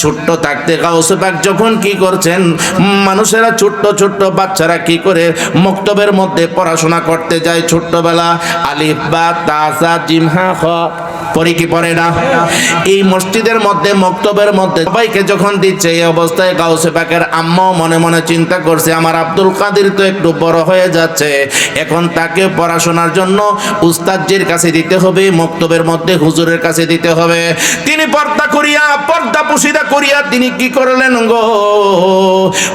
ছোট্ট থাকতে গাউসে পাক যখন কি করছেন, মানুষেরা ছোট্ট ছোট্ট বাচ্চারা কি করে মক্তবের মধ্যে পড়াশোনা করতে যায় ছোট্টবেলা, আলিফ বা তা সা জিম হা খ পড়ে কি পড়ে না? এই মসজিদের মধ্যে মক্তবের মধ্যে সবাইকে যখন দিচ্ছে, এই অবস্থায় গাউসে পাকের আম্মাও মনে মনে চিন্তা করছে আমার আব্দুল কাদের তো একটু বড় হয়ে যাচ্ছে, এখন তাকে পড়াশোনার জন্য উস্তাদজির কাছে দিতে হবে, মক্তবের মধ্যে হুজুরের কাছে দিতে হবে। তিনি পর্দা পুশিদা করিয়া তিনি কি করলেন গো,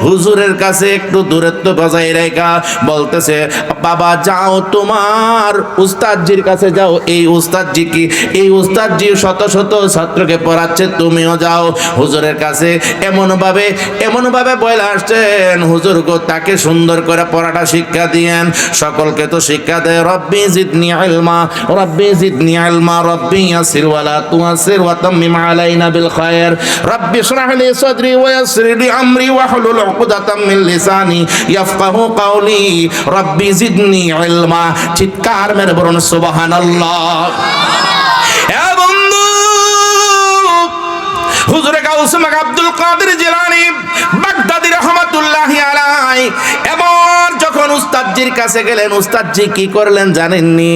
হুজুরের কাছে একটু দূরত্ব বজায় রেখা বলতেছে বাবা যাও তোমার উস্তাদজির কাছে যাও, এই উস্তাদজি কি, এই উস্তাদজি শত শত ছাত্রকে পড়াচ্ছে, তুমিও যাও হুজুরের কাছে। এমন ভাবে বলে আসছেন হুজুর গো তাকে সুন্দর করে পড়াটা শিক্ষা দিয়েন। সকলকে তো শিক্ষা দেয় রব্বি জিদনি ইলমা, রব্বি জিদনি ইলমা, রব্বি ইয়াসির ওয়ালা তুয়াসির ওয়া তাম্মিম আলাইনা বিল খায়র, রব্বি ইশরাহ লি সাদরি ওয়া ইয়াসসির লি আমরি ওয়াহলুল উকদাতাম মিন লিসানি ইয়াফকাহু কাওলি, রব্বি জিদনি ইলমা। চিৎকার মেরে বলুন সুবহানাল্লাহ। এ বন্ধু, হুজুরে গাউস মাক আব্দুল কাদের জিলানী বাগদাদী রাহমাতুল্লাহি আলাইহি এবার যখন উস্তাদজির কাছে গেলেন, উস্তাদজি কি করলেন জানেননি?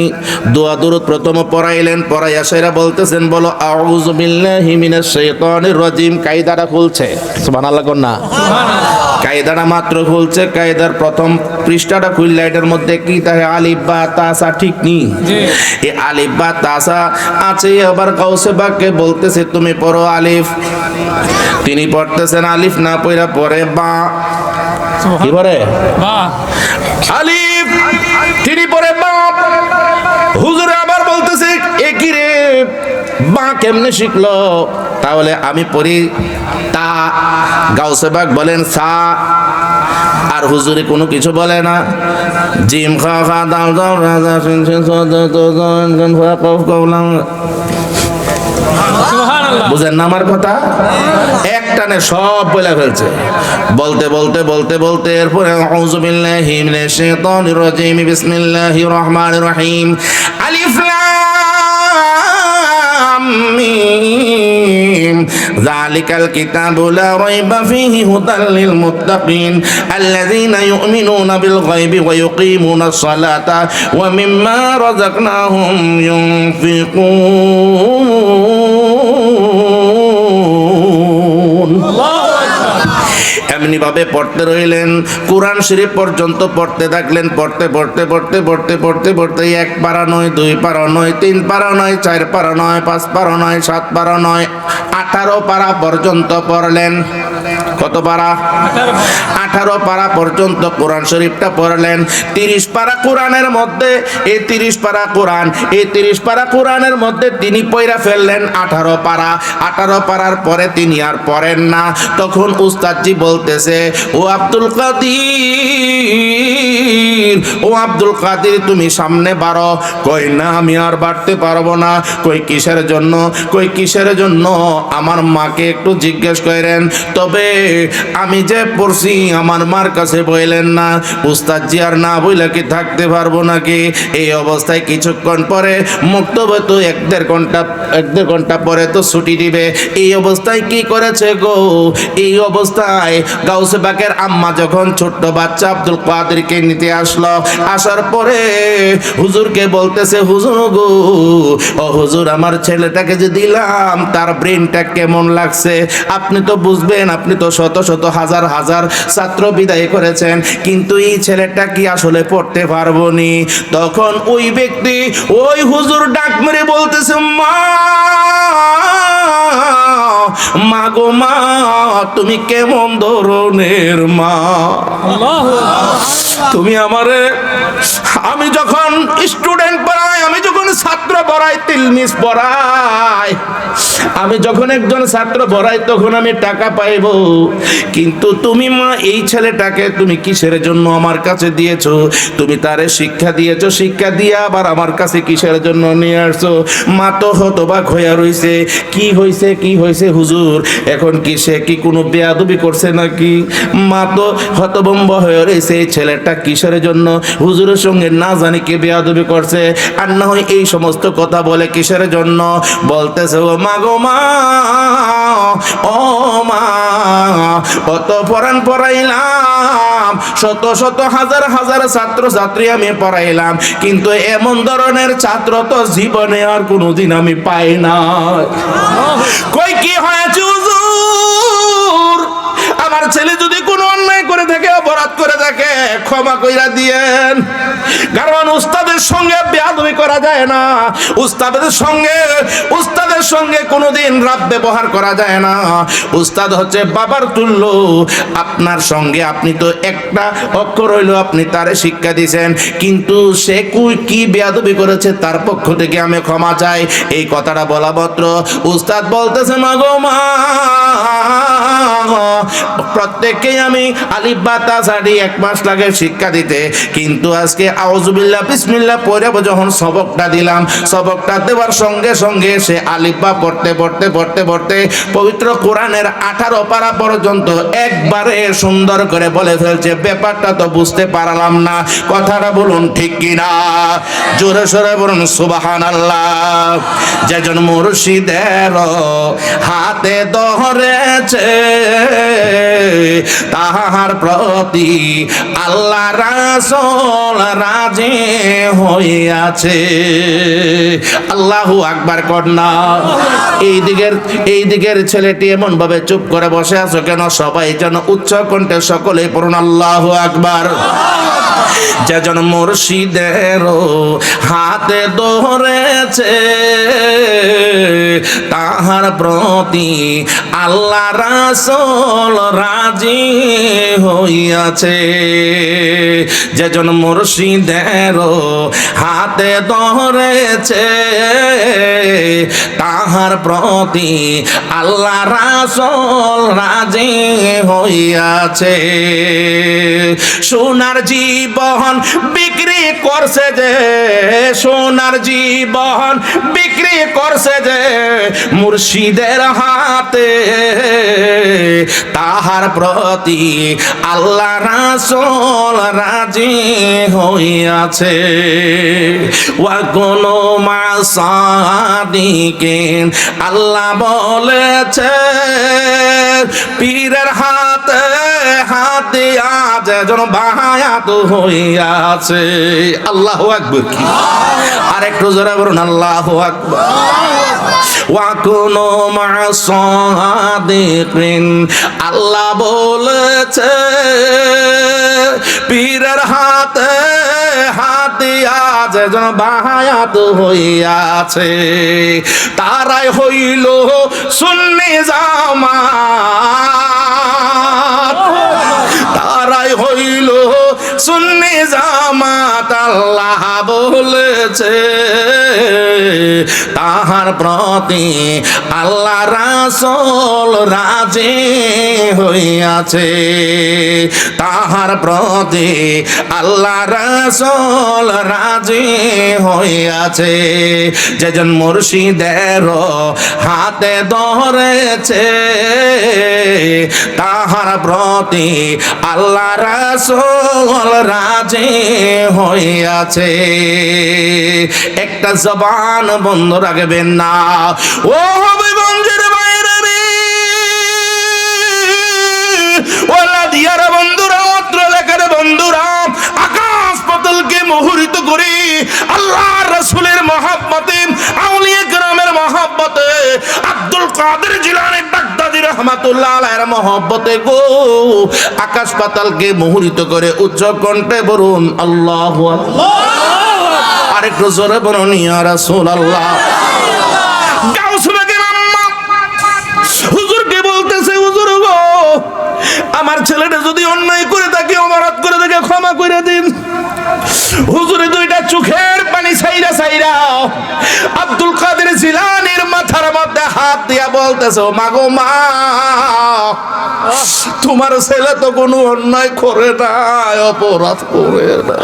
দোয়া দরুদ প্রথম পড়াইলেন, পড়াইয়া সেরা বলতেছেন বলো আউযু বিল্লাহি মিনাশ শাইতানির রাজিম। কায়দাটা খুলছে, সুবহানাল্লাহ কোন না? কায়দাটা মাত্র খুলছে, কায়দার প্রথম পৃষ্ঠাটা খুললে এটার মধ্যে কি তাহে আলিফ বা তাসা, ঠিক নি? এই আলিফ বা তাসা আছে। আবার গাউসে পাককে বলতেছে তুমি পড়ো আলিফ, তিনি পড়তেছেন আলিফ না পড়া পড়ে বা, কি পড়ে? বা আলিফ, তিনি পড়ে বা। হুজুর আবার বলতেছে এ কি রে, বা কেমনে শিখলো? তাহলে আমি পড়ি তা, গাউসে পাক বলেন সা, আর হুজুরে কোনো কিছু বলে না। জিম খা খা দাল দাল রাজা সিন সিন বুঝেন না আমার কথা? একটানে সব বলে ফেলছে। বলতে বলতে বলতে বলতে এরপরে আউযু বিল্লাহি মিনাশ শাইতানির রাজিম বিসমিল্লাহির রহমানির রহিম আলিফ লাম মিম যালিকাল কিতাবু লা রাইবা ফীহি হুদাল লিল মুত্তাকিন আল্লাযীনা ইউমিনুনা বিল গায়বি ওয়া ইউকিমুনাস সালাতা ওয়া মিম্মা রাযাকনাহুম ইউনফিকুন। এমনি ভাবে পড়তে রইলেন, কোরআন শরীফ পর্যন্ত পড়তে থাকলেন। পড়তে পড়তে পড়তে পড়তে পড়তে পড়তে 1 পারা নয়, 2 পারা নয়, 3 পারা নয়, 4 পারা নয়, 5 পারা নয়, 7 পারা নয়, 18 পারা পর্যন্ত পড়লেন। কত পারা? 18 পারা পর্যন্ত কোরআন শরীফটা পড়লেন। 30 পারা কোরআনের মধ্যে, এই 30 পারা কোরআন, এই 30 পারা কোরআনের মধ্যে তিনি পড়া ফেললেন 18 পারা। 18 পারার পরে তিনি আর পড়েন না। তখন উস্তাদজি বলতেছে ও আব্দুল কাদের, ও আব্দুল কাদের তুমি সামনে বাড়ো। কই না আমি আর বাড়তে পারবো না। কই কিসের জন্য? কই কিসের জন্য? আমার মাকে একটু জিজ্ঞেস করেন। তবে আমি যে পড়ছি আমার মার কাছে বললেন না। উস্তাদজি আর না বইলে কি থাকতে পারবো নাকি? এই অবস্থায় কিছুক্ষণ পরে মক্তবে তো 1-1.5 ঘন্টা পরে তো ছুটি দিবে। এই অবস্থায় কি করেছে গো? এই অবস্থায় গাউসে পাকের আম্মা যখন ছোট্ট বাচ্চা আব্দুল কাদেরকে নিতে আসলো, আসার পরে হুজুরকে বলতেছে হুজুর গো, ও হুজুর আমার ছেলেটাকে যে দিলাম তার ব্রেনটা কেমন লাগছে? আপনি তো বুঝবেন, আপনি তো শত শত হাজার হাজার ছাত্র বিদায় করেছেন, কিন্তু এই ছেলেটা কি আসলে পড়তে পারবো নি? তখন ওই ব্যক্তি, ওই হুজুর ডাক মেরে বলতেছে মা, মা গো মা, তুমি কেমন ধরনের মা? তুমি আমারে, আমি যখন স্টুডেন্ট পড়াই, আমি যখন ছাত্র পড়াই, তিলমিজ পড়াই, আমি যখন একজন ছাত্র পড়াই তখন আমি টাকা পাইব, কিন্তু তুমি মা এই ছেলেটাকে তুমি কিসের জন্য আমার কাছে দিয়েছো? তুমি তারে শিক্ষা দিয়েছো, শিক্ষা দিয়ে আবার আমার কাছে কিসের জন্য নিয়ে আসছো? মা তো হতবাক হইয়া রইছে। কি হইছে, কি হইছে হুজুর? এখন কি সে কি কোনো বেয়াদবি করছে নাকি? মা তো হতভম্ব হয়ে রয়েছে, এই ছেলেটা কিসের জন্য হুজুরের সঙ্গে না জানি কে বেয়াদবি করছে, আর না হয় এই সমস্ত কথা বলে কিসের জন্য? বলতেছে ও মা গো মা, ও মা, কত পড়ান পড়াইলাম, শত শত হাজার হাজার ছাত্র ছাত্রী আমি পড়াইলাম, কিন্তু এমন ধরনের ছাত্র তো জীবনে আর কোনোদিন আমি পাই না। কই কি হয়েছে হুজুর? আমার ছেলে যদি কোনো অন্যায় করে থাকে, অপরাধ করে থাকে, ক্ষমা কইরা দিয়েন। কারণ উস্তাদের সঙ্গে বেয়াদবি করা যায় না, উস্তাদের সঙ্গে কোনোদিন রাব ব্যবহার করা যায় না। উস্তাদ হচ্ছে বাবার তুল্য। আপনার সঙ্গে আপনি তো একটা অক্ষর হইলো আপনি তারে শিক্ষা দিয়েছেন, কিন্তু সে কি বেয়াদবি করেছে তার পক্ষ থেকে আমি ক্ষমা চাই। এই কথাটা বলা মাত্র উস্তাদ বলতেছে মা গো মা, প্রত্যেককে আমি আলিফ বা তা ছাড়ি 1 মাস লাগে শিক্ষা দিতে, কিন্তু আজকে আউযুবিল্লাহ বিসমিল্লাহ পড়ে যখন সবকটা দিলাম, সবকটা দেওয়ার সঙ্গে সঙ্গে সে আলিফ বা পড়তে পড়তে পড়তে পড়তে পবিত্র কোরআনের 18 পারা পর্যন্ত একবারে সুন্দর করে বলে ফেলছে। ব্যাপারটা তো বুঝতে পারলাম না, কথাটা বলুন ঠিক কিনা? জোরে সোরে বলুন সুবহানাল্লাহ। যেজন মুর্শিদের হাতে ধরেছে তাহার প্রতি আল্লাহ রাসূল রাজি হইয়াছে। আল্লাহু আকবার কন্যা। এই দিকের ছেলেটি এমন ভাবে চুপ করে বসে আছো কেন? সবাই যেন উচ্চ কণ্ঠে সকলে পড়ুন আল্লাহু আকবার। যেজন মুর্শিদের হাতে ধরেছে তাহার প্রতি আল্লাহ রাসূল রাজি হইয়াছে। যেজন মুর্শিদের হাতে ধরেছে তাহার প্রতি আল্লাহ রাসূল রাজি হইয়াছে। সোনার জীবন বিক্রি করছে যে, সোনার জীবন বিক্রি করছে যে মুর্শিদের হাতে, তাহার প্রতি আল্লাহ রাসূল রাজি হইয়াছে। ওয়া কোনো মাসাদিকিন আল্লাহ বলেছে পীরের হাতে হাত দিয়া যেজন বায়াত হইয়াছে। আল্লাহু আকবার। আরেকটু জোরে বলুন আল্লাহু আকবার। ওয়া কোনো মাসাদিকিন আল্লাহ বলেছে পীরের হাতে হাত দিয়া যেজন বায়াত হইয়াছে, তারাই হইল সুন্নি জামাত, তারাই হইল সুন্নি জামাত। আল্লাহ বলেছে তাহার প্রতি আল্লাহ রাসূল রাজি হইয়াছে, তাহার প্রতি আল্লাহ রাসূল রাজি হইয়াছে। যেজন মুর্শিদের হাতে ধরেছে তাহার প্রতি আল্লাহ রাসূল রাজি হইয়াছে। একটা জবান বন্ধ রাখবেন না। ও হবিগঞ্জের বাইরে রে, ওলা দিয়ার বন্ধুরা, অত্র লেখার বন্ধুরা, আকাশ পাতালকে মোহিত করে আল্লাহর রাসূলের মহব্বতে, আউলিয়া কেরামের মহব্বতে, আব্দুল কাদের জিলানী বাগদাদী রাহমাতুল্লাহ আলাইহির মহব্বতে গো আকাশ পাতালকে মোহিত করে উচ্চ কণ্ঠে বলুন আল্লাহু আকবার। আরেকটু জোরে বলুন ইয়া রাসূলুল্লাহ। গাউসুল আম্মা হুজুরকে বলতেছে, হুজুর গো আমার ছেলেটা যদি অন্যায় করে থাকে, অপরাধ করে থাকে, ক্ষমা করে দিন। হুজুরে দুইটা চোখের পানি ছাইরা ছাইরা আব্দুল কাদের জিলানীর মাথার মধ্যে হাত দিয়া বলতেছে, ও মা গো মা, তোমার ছেলে তো কোনো অন্যায় করে না, অপরাধ করে না।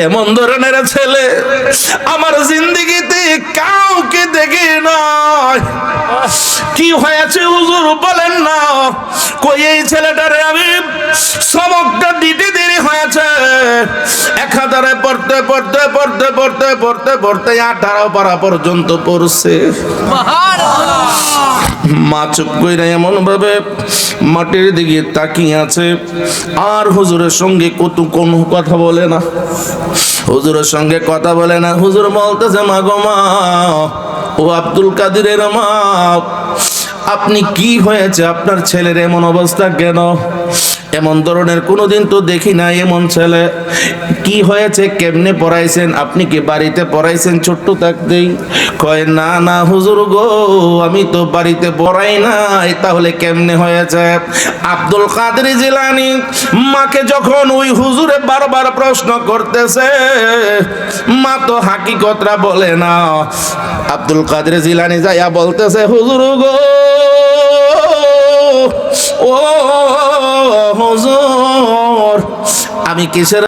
এমন ধরনের ছেলে আমার জিন্দেগিতে কাউ কাউকে দেখি নয়। কি হয়েছে হুজুর বলেন না। কই এই ছেলেটারে আমি সবকটা দিতে দেরি হয়েছে। একাধারে পড়তে পড়তে পড়তে পড়তে পড়তে পড়তে 18 পারা পর্যন্ত পড়ছে। মা চুপ কইরা এমন ভাবে মাটির দিকে তাকিয়ে আছে, আর হুজুরের সঙ্গে কোনো কথা বলে না। হুজুরের সঙ্গে কথা বলে না। হুজুর বলতেছে, মা গো মা, ও আব্দুল কাদিরের মা, আপনি কি হয়েছে? আপনার ছেলের এমন অবস্থা কেন? এমন ধরনের কোনোদিন তো দেখি না এমন ছেলে। কি হয়েছে? কেমনে পড়াইছেন? আপনি কি বাড়িতে পড়াইছেন ছোট্ট থাকতেই? কয় না না হুজুর গো, আমি তো বাড়িতে পড়াই নাই। তাহলে কেমনে হয়েছে? আব্দুল কাদের জিলানী মাকে যখন ওই হুজুরে বারবার প্রশ্ন করতেছে, মা তো হাকিকতটা বলে না। আব্দুল কাদের জিলানী যাইয়া বলতেছে, হুজুর গো, ও হুজুর, আমি কিসের